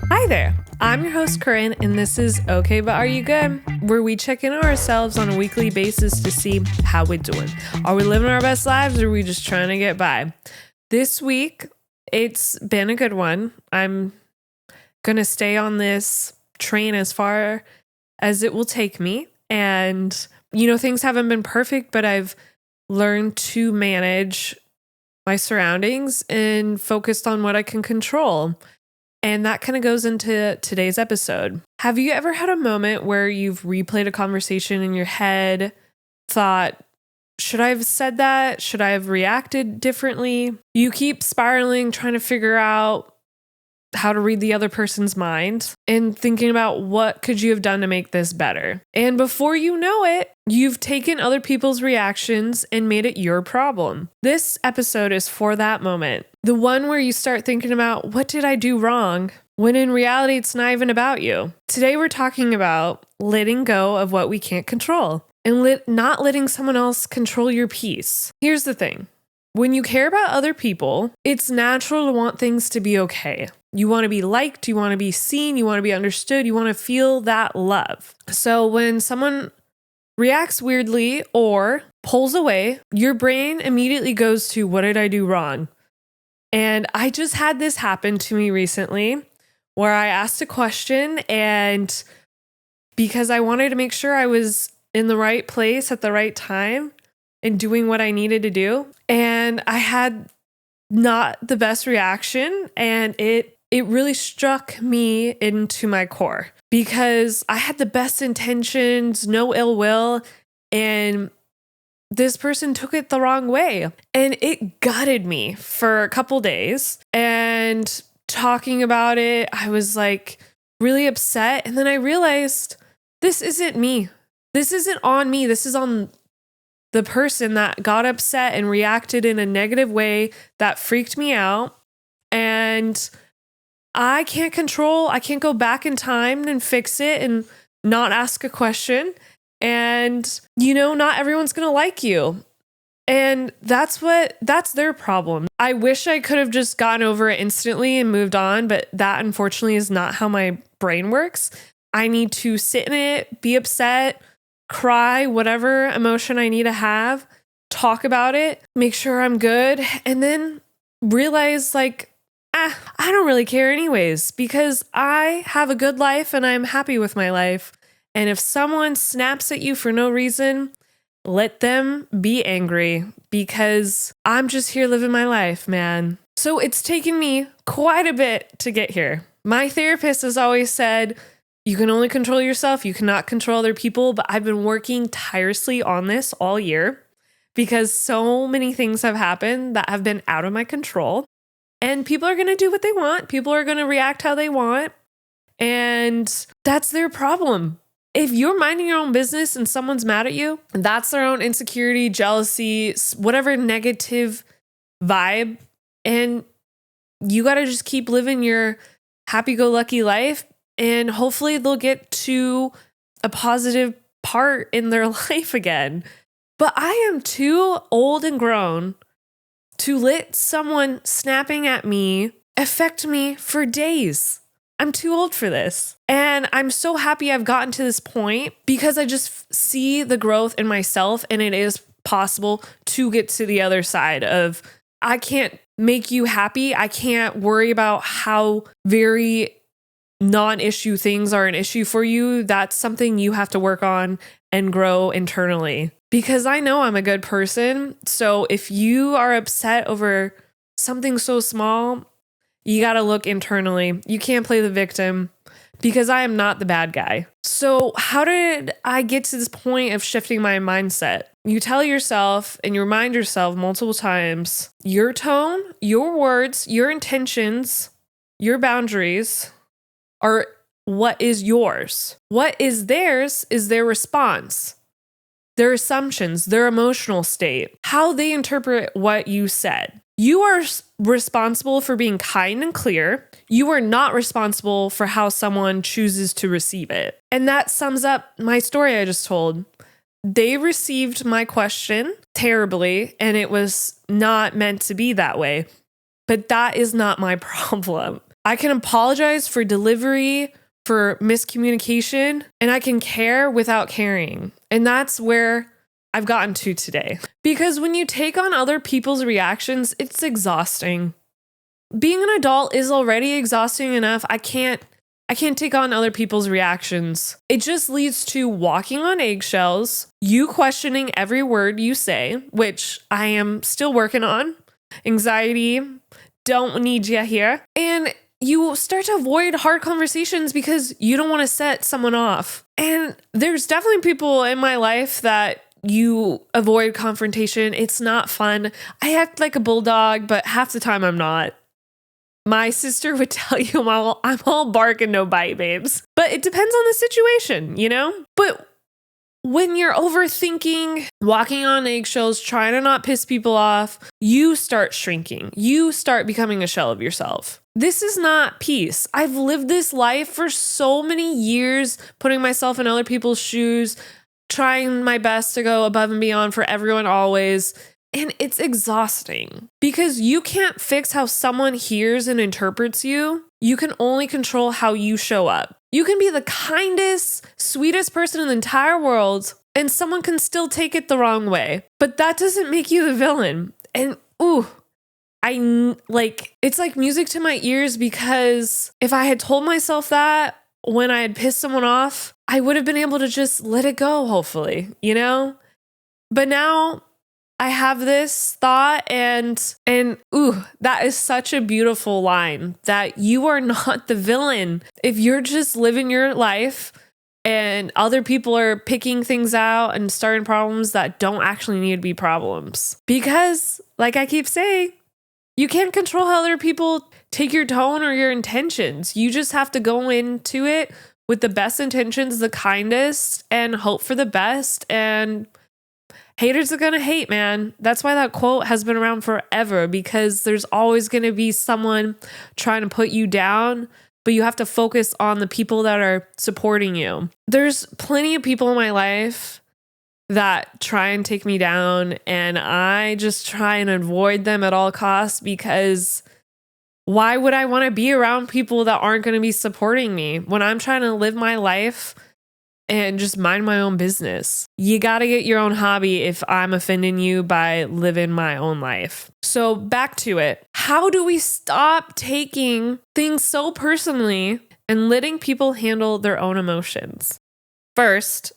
Hi there, I'm your host Corinne, and this is Okay But Are You Good? Where we check in on ourselves on a weekly basis to see how we're doing. Are we living our best lives or are we just trying to get by? This week, it's been a good one. I'm going to stay on this train as far as it will take me. And, things haven't been perfect, but I've learned to manage my surroundings and focused on what I can control. And that kind of goes into today's episode. Have you ever had a moment where you've replayed a conversation in your head, thought, should I have said that? Should I have reacted differently? You keep spiraling, trying to figure out how to read the other person's mind and thinking about what could you have done to make this better. And before you know it, you've taken other people's reactions and made it your problem. This episode is for that moment. The one where you start thinking about, what did I do wrong? When in reality, it's not even about you. Today, we're talking about letting go of what we can't control and not letting someone else control your peace. Here's the thing. When you care about other people, it's natural to want things to be okay. You want to be liked, you want to be seen, you want to be understood, you want to feel that love. So when someone reacts weirdly or pulls away, your brain immediately goes to, what did I do wrong? And I just had this happen to me recently where I asked a question, and because I wanted to make sure I was in the right place at the right time and doing what I needed to do, and I had not the best reaction, and it really struck me into my core because I had the best intentions, no ill will, and this person took it the wrong way. And it gutted me for a couple days. And talking about it, I was like really upset. And then I realized this isn't me. This isn't on me. This is on the person that got upset and reacted in a negative way that freaked me out. And I can't go back in time and fix it and not ask a question. And, not everyone's going to like you. And that's their problem. I wish I could have just gotten over it instantly and moved on, but that unfortunately is not how my brain works. I need to sit in it, be upset, cry, whatever emotion I need to have, talk about it, make sure I'm good, and then realize I don't really care anyways because I have a good life and I'm happy with my life. And if someone snaps at you for no reason, let them be angry because I'm just here living my life, man. So it's taken me quite a bit to get here. My therapist has always said, you can only control yourself. You cannot control other people. But I've been working tirelessly on this all year because so many things have happened that have been out of my control. And people are going to do what they want. People are going to react how they want. And that's their problem. If you're minding your own business and someone's mad at you, that's their own insecurity, jealousy, whatever negative vibe. And you got to just keep living your happy-go-lucky life. And hopefully they'll get to a positive part in their life again. But I am too old and grown to let someone snapping at me affect me for days. I'm too old for this. And I'm so happy I've gotten to this point because I just see the growth in myself, and it is possible to get to the other side of, I can't make you happy. I can't worry about how very non-issue things are an issue for you. That's something you have to work on and grow internally. Because I know I'm a good person. So if you are upset over something so small, you got to look internally. You can't play the victim because I am not the bad guy. So how did I get to this point of shifting my mindset? You tell yourself and you remind yourself multiple times, your tone, your words, your intentions, your boundaries are what is yours. What is theirs is their response, their assumptions, their emotional state, how they interpret what you said. You are responsible for being kind and clear. You are not responsible for how someone chooses to receive it. And that sums up my story I just told. They received my question terribly, and it was not meant to be that way. but that is not my problem. I can apologize for delivery, for miscommunication, and I can care without caring. And that's where I've gotten to today. Because when you take on other people's reactions, it's exhausting. Being an adult is already exhausting enough. I can't take on other people's reactions. It just leads to walking on eggshells, you questioning every word you say, which I am still working on. Anxiety, don't need you here. And you start to avoid hard conversations because you don't want to set someone off. And there's definitely people in my life that you avoid confrontation. It's not fun. I act like a bulldog, but half the time I'm not. My sister would tell you I'm all bark and no bite, babes. But it depends on the situation, you know? But when you're overthinking, walking on eggshells, trying to not piss people off, you start shrinking. You start becoming a shell of yourself. This is not peace. I've lived this life for so many years, putting myself in other people's shoes, trying my best to go above and beyond for everyone always. And it's exhausting because you can't fix how someone hears and interprets you. You can only control how you show up. You can be the kindest, sweetest person in the entire world, and someone can still take it the wrong way. But that doesn't make you the villain. And it's like music to my ears, because if I had told myself that when I had pissed someone off, I would have been able to just let it go, hopefully, you know? But now I have this thought and that is such a beautiful line, that you are not the villain. If you're just living your life and other people are picking things out and starting problems that don't actually need to be problems. Because, like I keep saying, you can't control how other people take your tone or your intentions. You just have to go into it with the best intentions, the kindest, and hope for the best. And haters are going to hate, man. That's why that quote has been around forever, because there's always going to be someone trying to put you down, but you have to focus on the people that are supporting you. There's plenty of people in my life that try and take me down, and I just try and avoid them at all costs, because why would I want to be around people that aren't going to be supporting me when I'm trying to live my life and just mind my own business? You got to get your own hobby if I'm offending you by living my own life. So back to it. How do we stop taking things so personally and letting people handle their own emotions? First,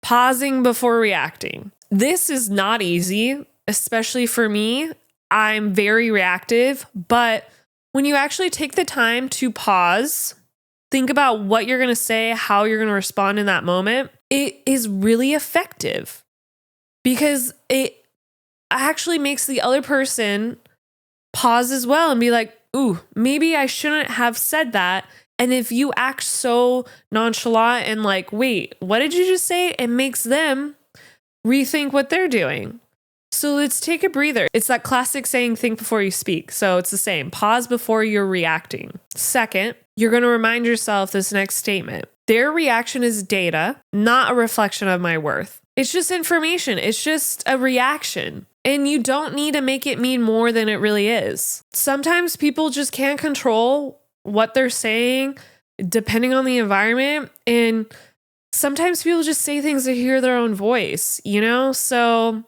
pausing before reacting. This is not easy, especially for me. I'm very reactive, but when you actually take the time to pause, think about what you're going to say, how you're going to respond in that moment, it is really effective, because it actually makes the other person pause as well and be like, ooh, maybe I shouldn't have said that. And if you act so nonchalant and like, wait, what did you just say? It makes them rethink what they're doing. So let's take a breather. It's that classic saying, think before you speak. So it's the same. Pause before you're reacting. Second, you're going to remind yourself this next statement. Their reaction is data, not a reflection of my worth. It's just information. It's just a reaction. And you don't need to make it mean more than it really is. Sometimes people just can't control what they're saying depending on the environment. And sometimes people just say things to hear their own voice, you know? So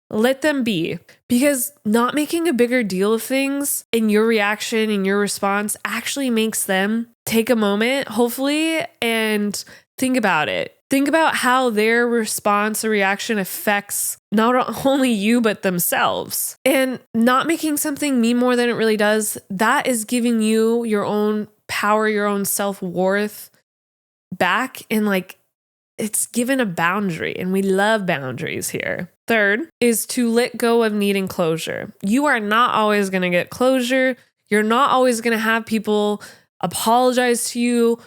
let them be, because not making a bigger deal of things in your reaction and your response actually makes them take a moment, hopefully, and think about it. Think about how their response or reaction affects not only you, but themselves. And not making something mean more than it really does, that is giving you your own power, your own self-worth back. And like, it's given a boundary, and we love boundaries here. Third is to let go of needing closure. You are not always going to get closure. You're not always going to have people apologize to you.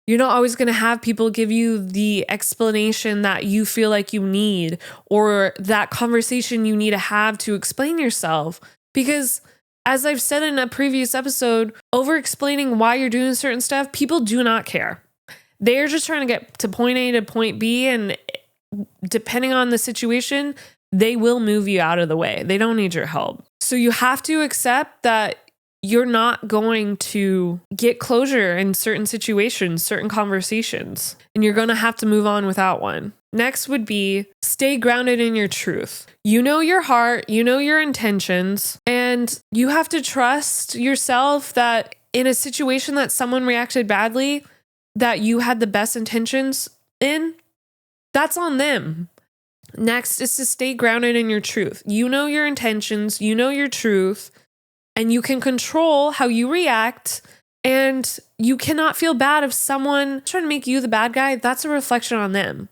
You're not always going to have people give you the explanation that you feel like you need, or that conversation you need to have to explain yourself. Because as I've said in a previous episode, over-explaining why you're doing certain stuff, people do not care. They're just trying to get to point A to point B, and depending on the situation, they will move you out of the way. They don't need your help. So you have to accept that you're not going to get closure in certain situations, certain conversations, and you're going to have to move on without one. Next would be stay grounded in your truth. You know your heart, you know your intentions, and you have to trust yourself that in a situation that someone reacted badly, that you had the best intentions in, that's on them. Next is to stay grounded in your truth. You know your intentions, you know your truth, and you can control how you react. And you cannot feel bad if someone trying to make you the bad guy. That's a reflection on them.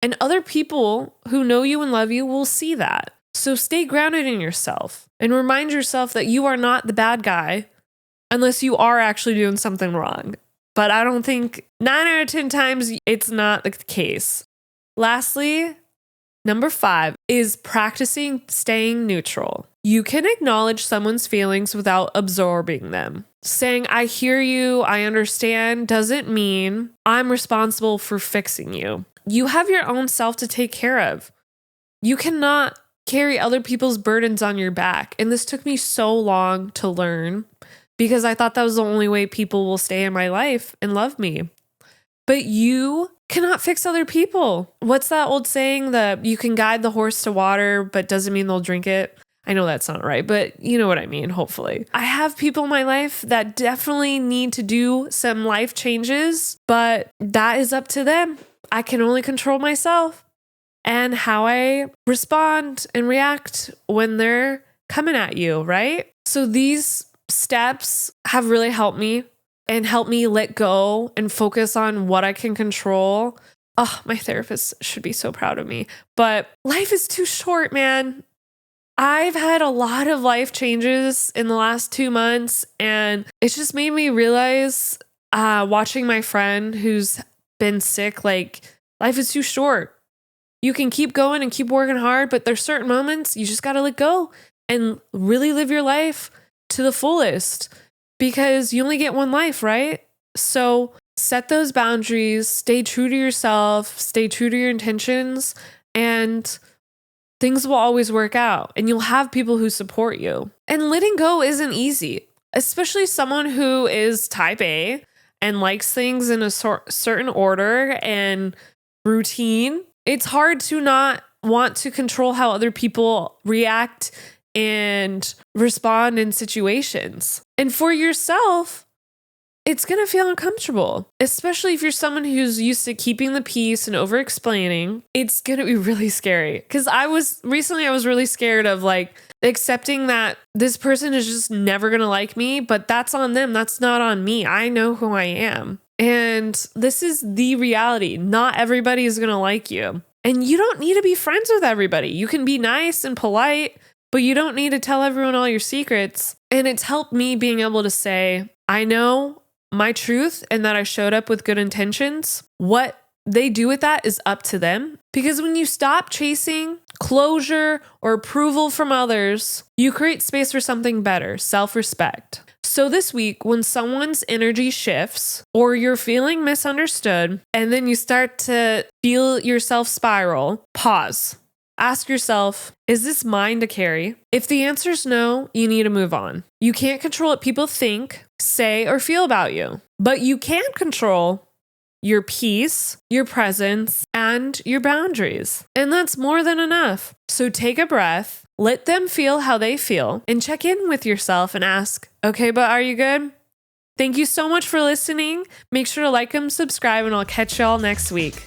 And other people who know you and love you will see that. So stay grounded in yourself and remind yourself that you are not the bad guy unless you are actually doing something wrong. But I don't think 9 out of 10 times it's not the case. Lastly, number 5 is practicing staying neutral. You can acknowledge someone's feelings without absorbing them. Saying, I hear you, I understand, doesn't mean I'm responsible for fixing you. You have your own self to take care of. You cannot carry other people's burdens on your back. And this took me so long to learn because I thought that was the only way people will stay in my life and love me. But you cannot fix other people. What's that old saying that you can guide the horse to water, but doesn't mean they'll drink it? I know that's not right, but you know what I mean, hopefully. I have people in my life that definitely need to do some life changes, but that is up to them. I can only control myself and how I respond and react when they're coming at you, right? So these steps have really helped me and helped me let go and focus on what I can control. Oh, my therapist should be so proud of me. But life is too short, man. I've had a lot of life changes in the last 2 months, and it's just made me realize, watching my friend who's been sick, like, life is too short. You can keep going and keep working hard, but there's certain moments you just got to let go and really live your life to the fullest because you only get one life, right? So set those boundaries, stay true to yourself, stay true to your intentions, and things will always work out and you'll have people who support you. And letting go isn't easy, especially someone who is type A and likes things in a certain order and routine. It's hard to not want to control how other people react and respond in situations. And for yourself, it's going to feel uncomfortable, especially if you're someone who's used to keeping the peace and over explaining. It's going to be really scary because I was really scared of like accepting that this person is just never going to like me, but that's on them. That's not on me. I know who I am. And this is the reality. Not everybody is going to like you. And you don't need to be friends with everybody. You can be nice and polite, but you don't need to tell everyone all your secrets. And it's helped me being able to say, I know my truth and that I showed up with good intentions. What they do with that is up to them. Because when you stop chasing closure or approval from others, you create space for something better, self-respect. So this week, when someone's energy shifts or you're feeling misunderstood, and then you start to feel yourself spiral, pause. Ask yourself, is this mine to carry? If the answer is no, you need to move on. You can't control what people think, say, or feel about you, but you can control your peace, your presence, and your boundaries. And that's more than enough. So take a breath, let them feel how they feel, and check in with yourself and ask, okay, but are you good? Thank you so much for listening. Make sure to like and subscribe, and I'll catch y'all next week.